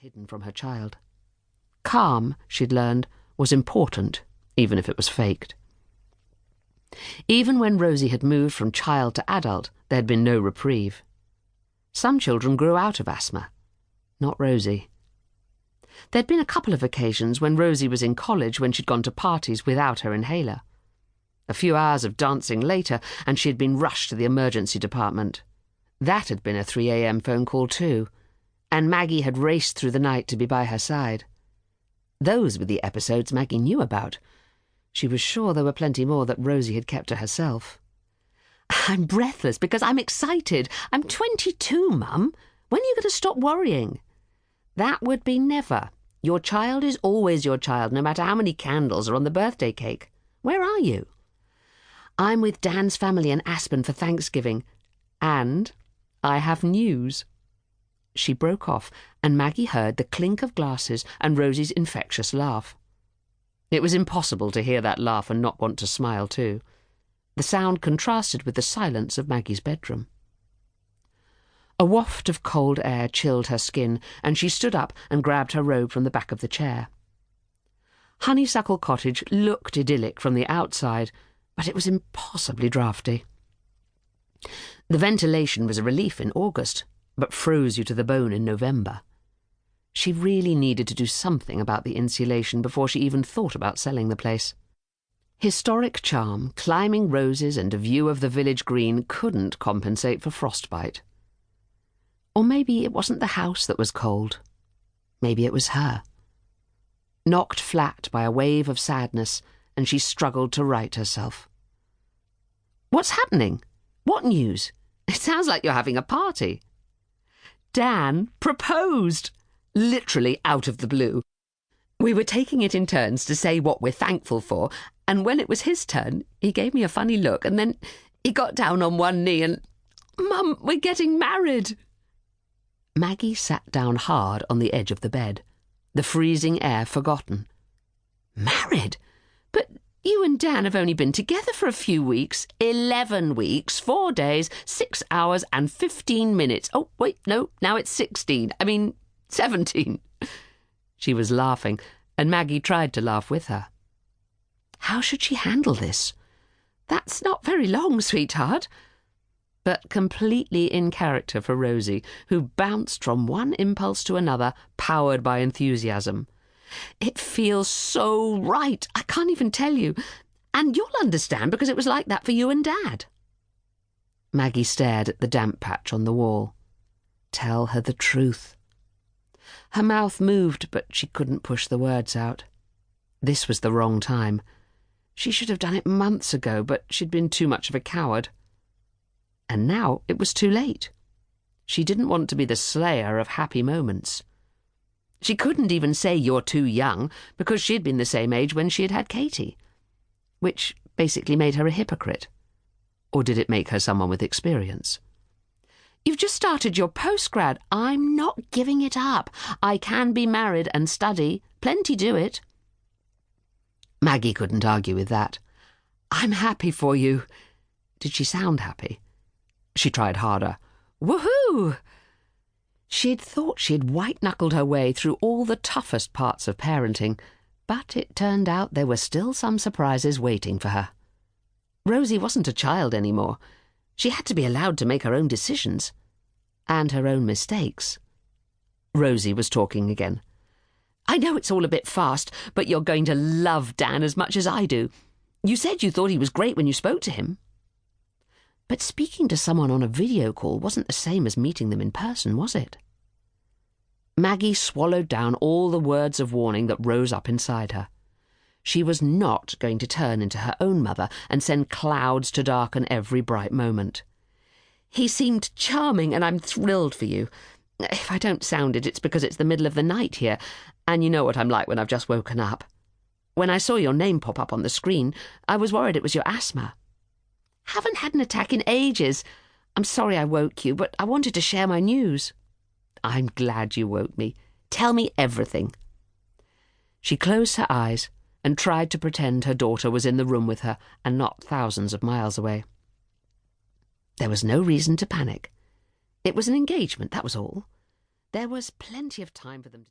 hidden from her child. Calm, she'd learned, was important, even if it was faked. Even when Rosie had moved from child to adult, there had been no reprieve. Some children grew out of asthma. Not Rosie. There'd been a couple of occasions when Rosie was in college when she'd gone to parties without her inhaler. A few hours of dancing later, and she had been rushed to the emergency department. That had been a 3 a.m. phone call too, and Maggie had raced through the night to be by her side. Those were the episodes Maggie knew about. She was sure there were plenty more that Rosie had kept to herself. "I'm breathless because I'm excited. I'm 22, Mum. When are you going to stop worrying?" "That would be never. Your child is always your child, no matter how many candles are on the birthday cake. Where are you?" "I'm with Dan's family in Aspen for Thanksgiving. And I have news." She broke off, and Maggie heard the clink of glasses and Rosie's infectious laugh. It was impossible to hear that laugh and not want to smile too. The sound contrasted with the silence of Maggie's bedroom. A waft of cold air chilled her skin, and she stood up and grabbed her robe from the back of the chair. Honeysuckle Cottage looked idyllic from the outside, but it was impossibly draughty. The ventilation was a relief in August, but froze you to the bone in November. She really needed to do something about the insulation before she even thought about selling the place. Historic charm, climbing roses, and a view of the village green couldn't compensate for frostbite. Or maybe it wasn't the house that was cold. Maybe it was her. Knocked flat by a wave of sadness, and she struggled to right herself. "What's happening? What news? It sounds like you're having a party." "Dan proposed, literally out of the blue. We were taking it in turns to say what we're thankful for, and when it was his turn, he gave me a funny look, and then he got down on one knee and, 'Mum, we're getting married.'" Maggie sat down hard on the edge of the bed, the freezing air forgotten. "Married? But you and Dan have only been together for a few weeks." 11 weeks, 4 days, 6 hours and 15 minutes. Oh, wait, no, now it's 17. She was laughing, and Maggie tried to laugh with her. How should she handle this? "That's not very long, sweetheart." But completely in character for Rosie, who bounced from one impulse to another, powered by enthusiasm. "It feels so right, I can't even tell you. And you'll understand because it was like that for you and Dad." Maggie stared at the damp patch on the wall. Tell her the truth. Her mouth moved, but she couldn't push the words out. This was the wrong time. She should have done it months ago, but she'd been too much of a coward. And now it was too late. She didn't want to be the slayer of happy moments. She couldn't even say "you're too young," because she'd been the same age when she had had Katie, which basically made her a hypocrite. Or did it make her someone with experience? "You've just started your postgrad." "I'm not giving it up. I can be married and study. Plenty do it." Maggie couldn't argue with that. "I'm happy for you." Did she sound happy? She tried harder. "Woohoo!" She'd thought she'd white-knuckled her way through all the toughest parts of parenting, but it turned out there were still some surprises waiting for her. Rosie wasn't a child anymore. She had to be allowed to make her own decisions. And her own mistakes. Rosie was talking again. "I know it's all a bit fast, but you're going to love Dan as much as I do. You said you thought he was great when you spoke to him." But speaking to someone on a video call wasn't the same as meeting them in person, was it? Maggie swallowed down all the words of warning that rose up inside her. She was not going to turn into her own mother and send clouds to darken every bright moment. "He seemed charming, and I'm thrilled for you. If I don't sound it, it's because it's the middle of the night here, and you know what I'm like when I've just woken up. When I saw your name pop up on the screen, I was worried it was your asthma. Haven't had an attack in ages. I'm sorry I woke you, but I wanted to share my news." "I'm glad you woke me. Tell me everything." She closed her eyes and tried to pretend her daughter was in the room with her and not thousands of miles away. There was no reason to panic. It was an engagement, that was all. There was plenty of time for them to